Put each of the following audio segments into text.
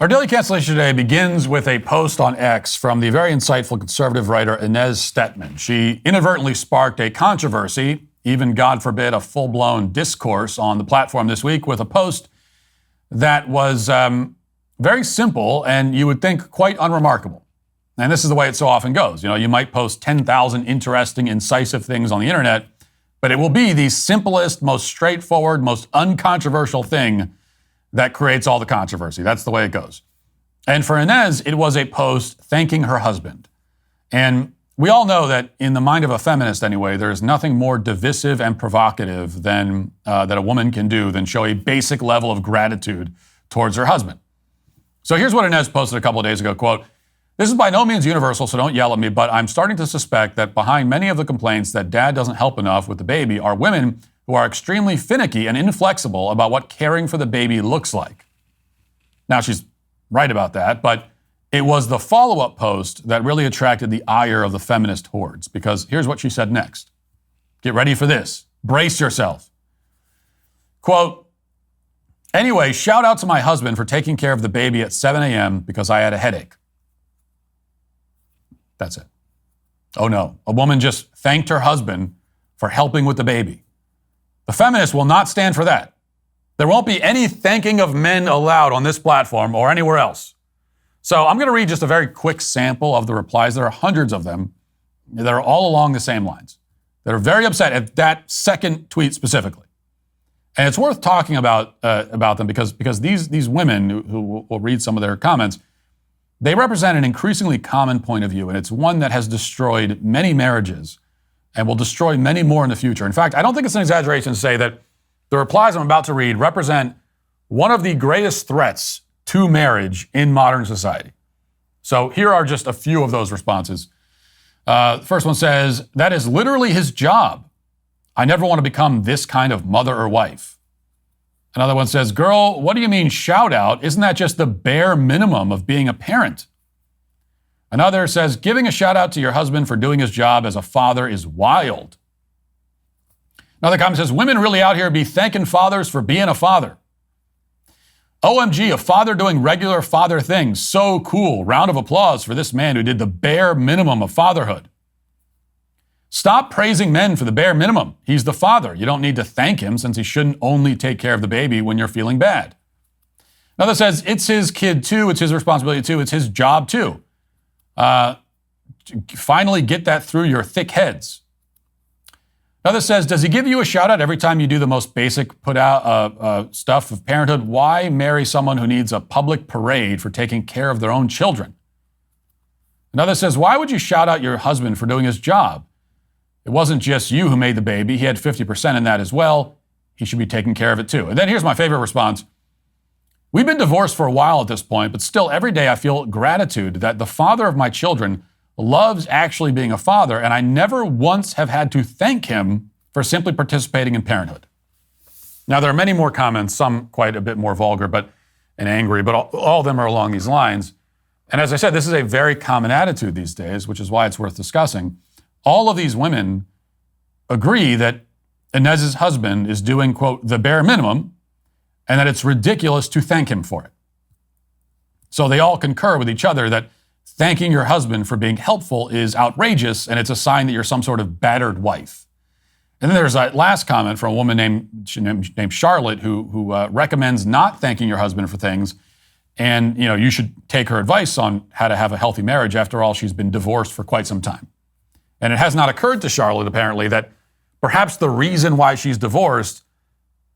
Our daily cancellation today begins with a post on X from the very insightful conservative writer Inez Stetman. She inadvertently sparked a controversy, even, God forbid, a full-blown discourse on the platform this week with a post that was very simple and you would think quite unremarkable. And this is the way it so often goes. You know, you might post 10,000 interesting, incisive things on the internet, but it will be the simplest, most straightforward, most uncontroversial thing that creates all the controversy. That's the way it goes. And for Inez, it was a post thanking her husband. And we all know that in the mind of a feminist anyway, there is nothing more divisive and provocative than that a woman can do than show a basic level of gratitude towards her husband. So here's what Inez posted a couple of days ago, quote, "This is by no means universal, so don't yell at me, but I'm starting to suspect that behind many of the complaints that dad doesn't help enough with the baby are women who are extremely finicky and inflexible about what caring for the baby looks like." Now, she's right about that, but it was the follow-up post that really attracted the ire of the feminist hordes, because here's what she said next. Get ready for this. Brace yourself. Quote, "Anyway, shout out to my husband for taking care of the baby at 7 a.m. because I had a headache." That's it. Oh no, a woman just thanked her husband for helping with the baby. The feminists will not stand for that. There won't be any thanking of men allowed on this platform or anywhere else. So I'm going to read just a very quick sample of the replies. There are hundreds of them that are all along the same lines, that are very upset at that second tweet specifically. And it's worth talking about them because these women who will read some of their comments, they represent an increasingly common point of view, and it's one that has destroyed many marriages and will destroy many more in the future. In fact, I don't think it's an exaggeration to say that the replies I'm about to read represent one of the greatest threats to marriage in modern society. So here are just a few of those responses. The first one says, "That is literally his job. I never want to become this kind of mother or wife." Another one says, "Girl, what do you mean shout out? Isn't that just the bare minimum of being a parent?" Another says, "Giving a shout out to your husband for doing his job as a father is wild." Another comment says, "Women really out here be thanking fathers for being a father. OMG, a father doing regular father things. So cool. Round of applause for this man who did the bare minimum of fatherhood. Stop praising men for the bare minimum. He's the father. You don't need to thank him since he shouldn't only take care of the baby when you're feeling bad." Another says, "It's his kid too. It's his responsibility too. It's his job too. Finally get that through your thick heads." Another says, "Does he give you a shout out every time you do the most basic put out stuff of parenthood? Why marry someone who needs a public parade for taking care of their own children?" Another says, "Why would you shout out your husband for doing his job? It wasn't just you who made the baby. He had 50% in that as well. He should be taking care of it too." And then here's my favorite response. "We've been divorced for a while at this point, but still every day I feel gratitude that the father of my children loves actually being a father, and I never once have had to thank him for simply participating in parenthood." Now, there are many more comments, some quite a bit more vulgar and angry, but all of them are along these lines. And as I said, this is a very common attitude these days, which is why it's worth discussing. All of these women agree that Inez's husband is doing, quote, "the bare minimum," and that it's ridiculous to thank him for it. So they all concur with each other that thanking your husband for being helpful is outrageous, and it's a sign that you're some sort of battered wife. And then there's that last comment from a woman named Charlotte who recommends not thanking your husband for things, and you should take her advice on how to have a healthy marriage. After all, she's been divorced for quite some time. And it has not occurred to Charlotte, apparently, that perhaps the reason why she's divorced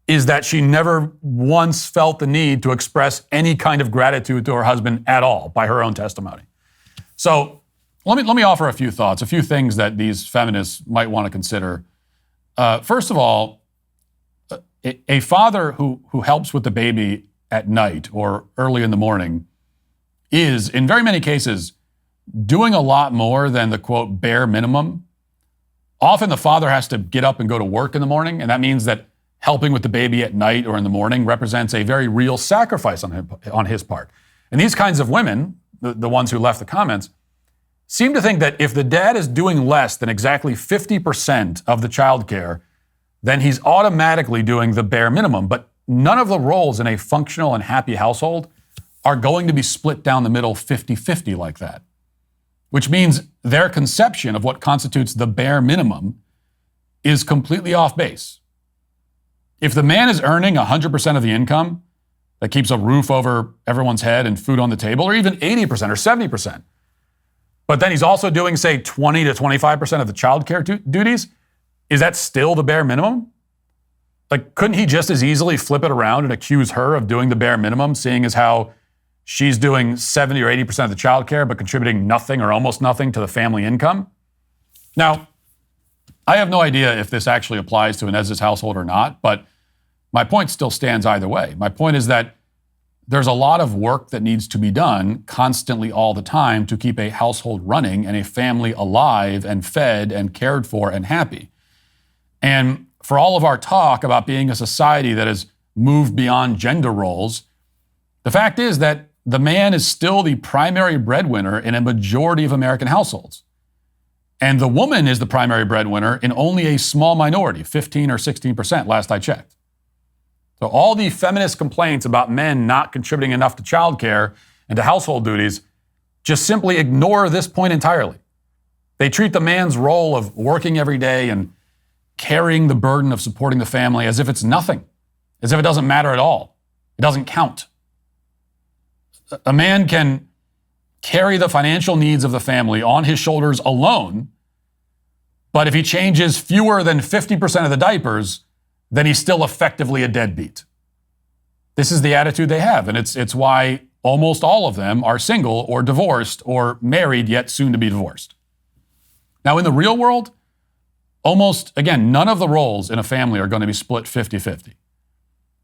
is that she never once felt the need to express any kind of gratitude to her husband at all, by her own testimony. So let me offer a few thoughts, a few things that these feminists might want to consider. First of all, a father who helps with the baby at night or early in the morning is, in very many cases, doing a lot more than the, quote, bare minimum. Often the father has to get up and go to work in the morning, and that means that helping with the baby at night or in the morning represents a very real sacrifice on his part. And these kinds of women, the ones who left the comments, seem to think that if the dad is doing less than exactly 50% of the childcare, then he's automatically doing the bare minimum. But none of the roles in a functional and happy household are going to be split down the middle 50-50 like that, which means their conception of what constitutes the bare minimum is completely off base. If the man is earning 100% of the income that keeps a roof over everyone's head and food on the table, or even 80% or 70%, but then he's also doing, say, 20 to 25% of the childcare duties, is that still the bare minimum? Like, couldn't he just as easily flip it around and accuse her of doing the bare minimum, seeing as how she's doing 70 or 80% of the childcare, but contributing nothing or almost nothing to the family income? Now, I have no idea if this actually applies to Inez's household or not, but my point still stands either way. My point is that there's a lot of work that needs to be done constantly all the time to keep a household running and a family alive and fed and cared for and happy. And for all of our talk about being a society that has moved beyond gender roles, the fact is that the man is still the primary breadwinner in a majority of American households. And the woman is the primary breadwinner in only a small minority, 15 or 16% last I checked. So all the feminist complaints about men not contributing enough to childcare and to household duties just simply ignore this point entirely. They treat the man's role of working every day and carrying the burden of supporting the family as if it's nothing, as if it doesn't matter at all. It doesn't count. A man can carry the financial needs of the family on his shoulders alone, but if he changes fewer than 50% of the diapers, then he's still effectively a deadbeat. This is the attitude they have, and it's why almost all of them are single or divorced or married yet soon to be divorced. Now, in the real world, none of the roles in a family are going to be split 50-50.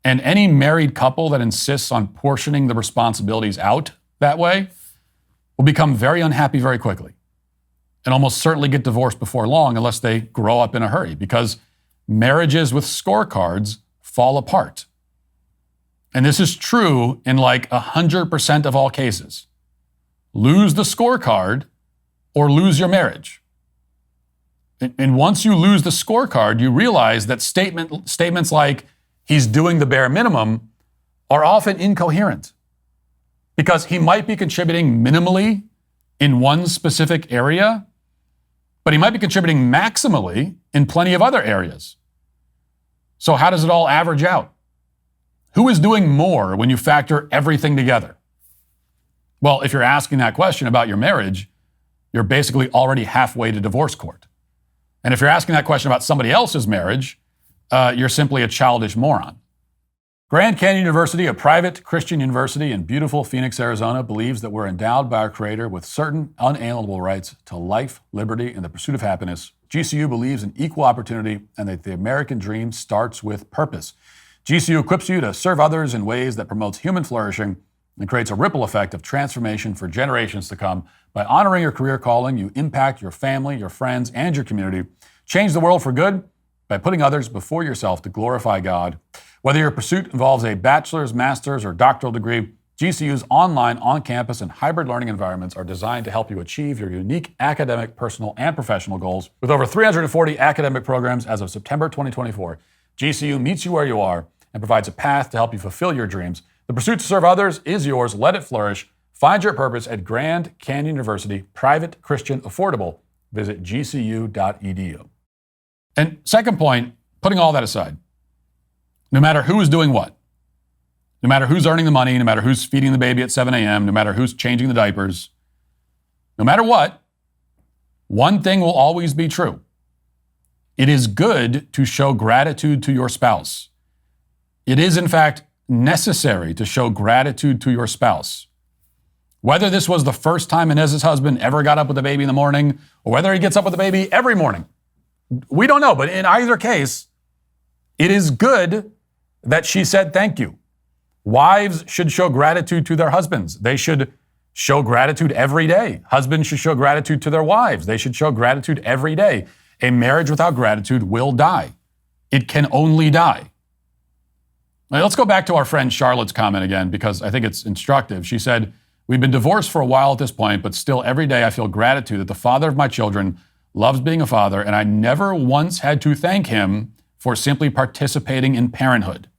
And any married couple that insists on portioning the responsibilities out that way will become very unhappy very quickly and almost certainly get divorced before long unless they grow up in a hurry, because marriages with scorecards fall apart. And this is true in like 100% of all cases. Lose the scorecard or lose your marriage. And once you lose the scorecard, you realize that statements like, he's doing the bare minimum, are often incoherent. Because he might be contributing minimally in one specific area, but he might be contributing maximally in plenty of other areas. So how does it all average out? Who is doing more when you factor everything together? Well, if you're asking that question about your marriage, you're basically already halfway to divorce court. And if you're asking that question about somebody else's marriage, you're simply a childish moron. Grand Canyon University, a private Christian university in beautiful Phoenix, Arizona, believes that we're endowed by our Creator with certain unalienable rights to life, liberty, and the pursuit of happiness. GCU believes in equal opportunity and that the American dream starts with purpose. GCU equips you to serve others in ways that promotes human flourishing and creates a ripple effect of transformation for generations to come. By honoring your career calling, you impact your family, your friends, and your community. Change the world for good by putting others before yourself to glorify God. Whether your pursuit involves a bachelor's, master's, or doctoral degree, GCU's online, on-campus, and hybrid learning environments are designed to help you achieve your unique academic, personal, and professional goals. With over 340 academic programs as of September 2024, GCU meets you where you are and provides a path to help you fulfill your dreams. The pursuit to serve others is yours. Let it flourish. Find your purpose at Grand Canyon University, private, Christian, affordable. Visit gcu.edu. And second point, putting all that aside, no matter who is doing what, no matter who's earning the money, no matter who's feeding the baby at 7 a.m., no matter who's changing the diapers, no matter what, one thing will always be true. It is good to show gratitude to your spouse. It is, in fact, necessary to show gratitude to your spouse. Whether this was the first time Inez's husband ever got up with the baby in the morning, or whether he gets up with the baby every morning, we don't know. But in either case, it is good that she said thank you. Wives should show gratitude to their husbands. They should show gratitude every day. Husbands should show gratitude to their wives. They should show gratitude every day. A marriage without gratitude will die. It can only die. Now, let's go back to our friend Charlotte's comment again, because I think it's instructive. She said, "We've been divorced for a while at this point, but still every day I feel gratitude that the father of my children loves being a father, and I never once had to thank him for simply participating in parenthood."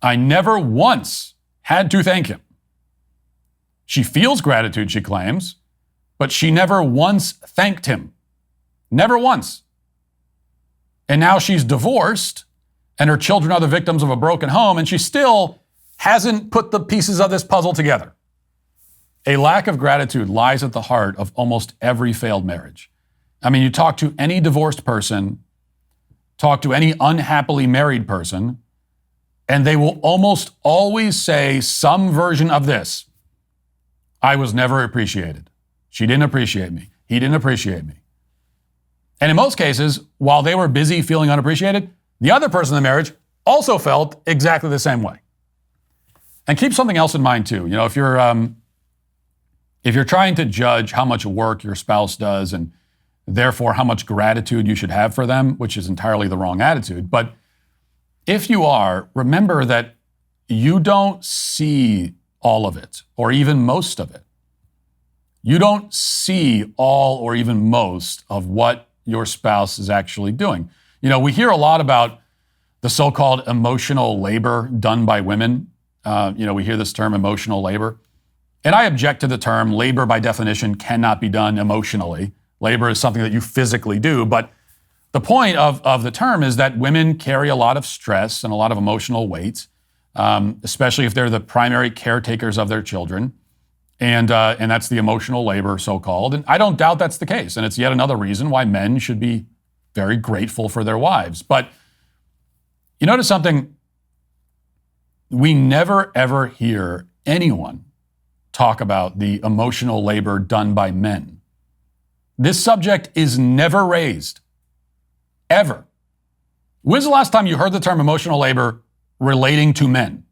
I never once had to thank him. She feels gratitude, she claims, but she never once thanked him. Never once. And now she's divorced, and her children are the victims of a broken home, and she still hasn't put the pieces of this puzzle together. A lack of gratitude lies at the heart of almost every failed marriage. I mean, you talk to any divorced person, talk to any unhappily married person, and they will almost always say some version of this. I was never appreciated. She didn't appreciate me. He didn't appreciate me. And in most cases, while they were busy feeling unappreciated, the other person in the marriage also felt exactly the same way. And keep something else in mind too. You know, if you're trying to judge how much work your spouse does and therefore how much gratitude you should have for them, which is entirely the wrong attitude. But if you are, remember that you don't see all of it or even most of it. You don't see all or even most of what your spouse is actually doing. You know, we hear a lot about the so-called emotional labor done by women. We hear this term emotional labor. And I object to the term. Labor by definition cannot be done emotionally. Labor is something that you physically do. But the point of the term is that women carry a lot of stress and a lot of emotional weight, especially if they're the primary caretakers of their children. And that's the emotional labor, so-called. And I don't doubt that's the case. And it's yet another reason why men should be very grateful for their wives. But you notice something? We never, ever hear anyone talk about the emotional labor done by men. This subject is never raised, ever. When's the last time you heard the term emotional labor relating to men?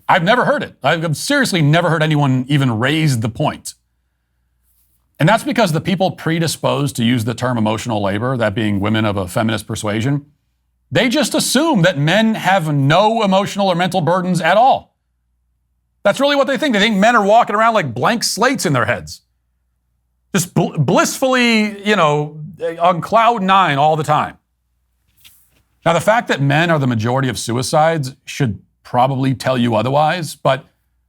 I've never heard it. I've seriously never heard anyone even raise the point. And that's because the people predisposed to use the term emotional labor, that being women of a feminist persuasion, they just assume that men have no emotional or mental burdens at all. That's really what they think. They think men are walking around like blank slates in their heads. Just blissfully, on cloud nine all the time. Now, the fact that men are the majority of suicides should probably tell you otherwise, but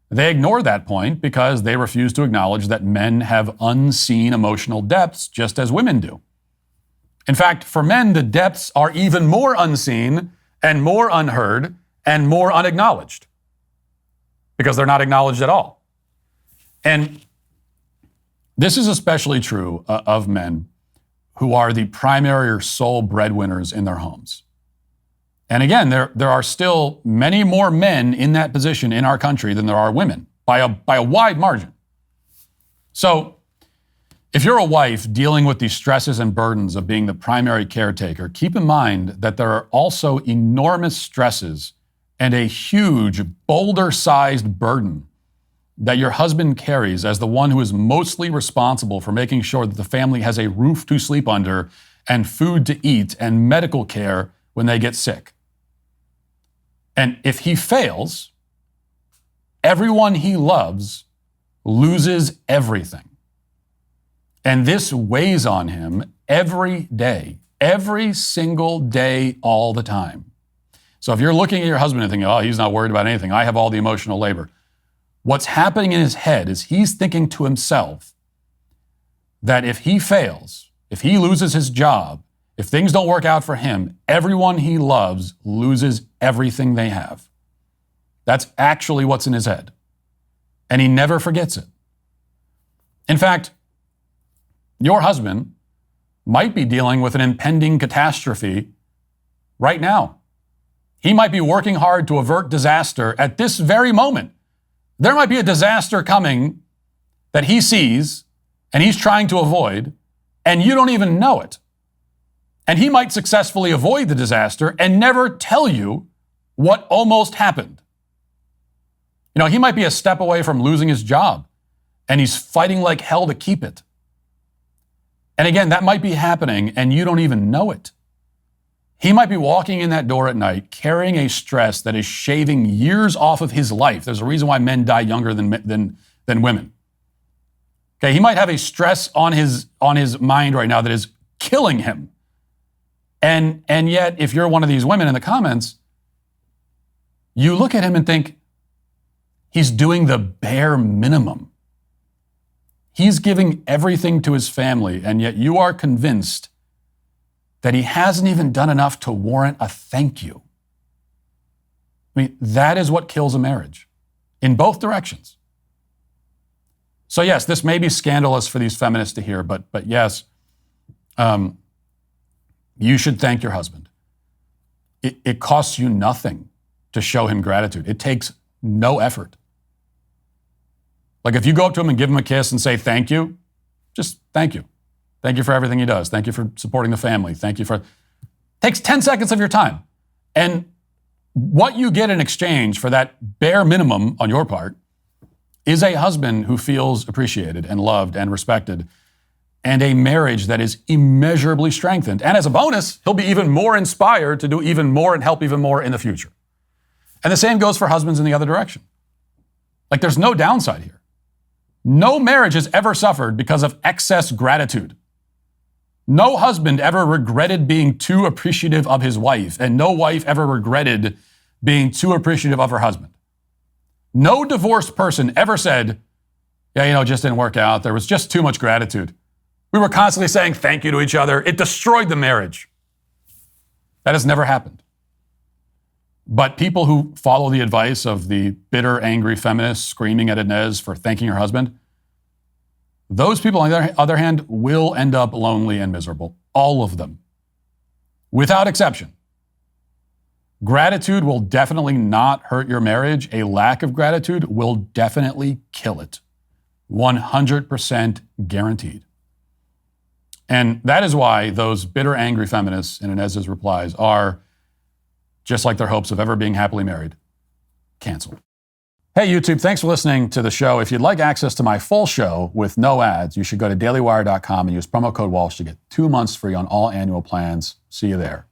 they ignore that point because they refuse to acknowledge that men have unseen emotional depths just as women do. In fact, for men, the depths are even more unseen and more unheard and more unacknowledged because they're not acknowledged at all. And this is especially true of men who are the primary or sole breadwinners in their homes. And again, there are still many more men in that position in our country than there are women by a wide margin. So if you're a wife dealing with the stresses and burdens of being the primary caretaker, keep in mind that there are also enormous stresses and a huge boulder-sized burden that your husband carries as the one who is mostly responsible for making sure that the family has a roof to sleep under and food to eat and medical care when they get sick. And if he fails, everyone he loves loses everything. And this weighs on him every day, every single day, all the time. So if you're looking at your husband and thinking, oh, he's not worried about anything, I have all the emotional labor. What's happening in his head is he's thinking to himself that if he fails, if he loses his job, if things don't work out for him, everyone he loves loses everything they have. That's actually what's in his head. And he never forgets it. In fact, your husband might be dealing with an impending catastrophe right now. He might be working hard to avert disaster at this very moment. There might be a disaster coming that he sees and he's trying to avoid, and you don't even know it. And he might successfully avoid the disaster and never tell you what almost happened. He might be a step away from losing his job, and he's fighting like hell to keep it. And again, that might be happening and you don't even know it. He might be walking in that door at night carrying a stress that is shaving years off of his life. There's a reason why men die younger than women. Okay, he might have a stress on his mind right now that is killing him. And yet, if you're one of these women in the comments, you look at him and think, He's doing the bare minimum. He's giving everything to his family, and yet you are convinced that he hasn't even done enough to warrant a thank you. I mean, that is what kills a marriage, in both directions. So yes, this may be scandalous for these feminists to hear, but yes, you should thank your husband. It costs you nothing to show him gratitude. It takes no effort. Like if you go up to him and give him a kiss and say thank you, just thank you. Thank you for everything he does. Thank you for supporting the family. Thank you for... Takes 10 seconds of your time. And what you get in exchange for that bare minimum on your part is a husband who feels appreciated and loved and respected, and a marriage that is immeasurably strengthened. And as a bonus, he'll be even more inspired to do even more and help even more in the future. And the same goes for husbands in the other direction. Like there's no downside here. No marriage has ever suffered because of excess gratitude. No husband ever regretted being too appreciative of his wife, and no wife ever regretted being too appreciative of her husband. No divorced person ever said, yeah, it just didn't work out. There was just too much gratitude. We were constantly saying thank you to each other. It destroyed the marriage. That has never happened. But people who follow the advice of the bitter, angry feminist screaming at Inez for thanking her husband, those people, on the other hand, will end up lonely and miserable. All of them. Without exception. Gratitude will definitely not hurt your marriage. A lack of gratitude will definitely kill it. 100% guaranteed. And that is why those bitter, angry feminists in Inez's replies are, just like their hopes of ever being happily married, canceled. Hey, YouTube, thanks for listening to the show. If you'd like access to my full show with no ads, you should go to dailywire.com and use promo code Walsh to get 2 months free on all annual plans. See you there.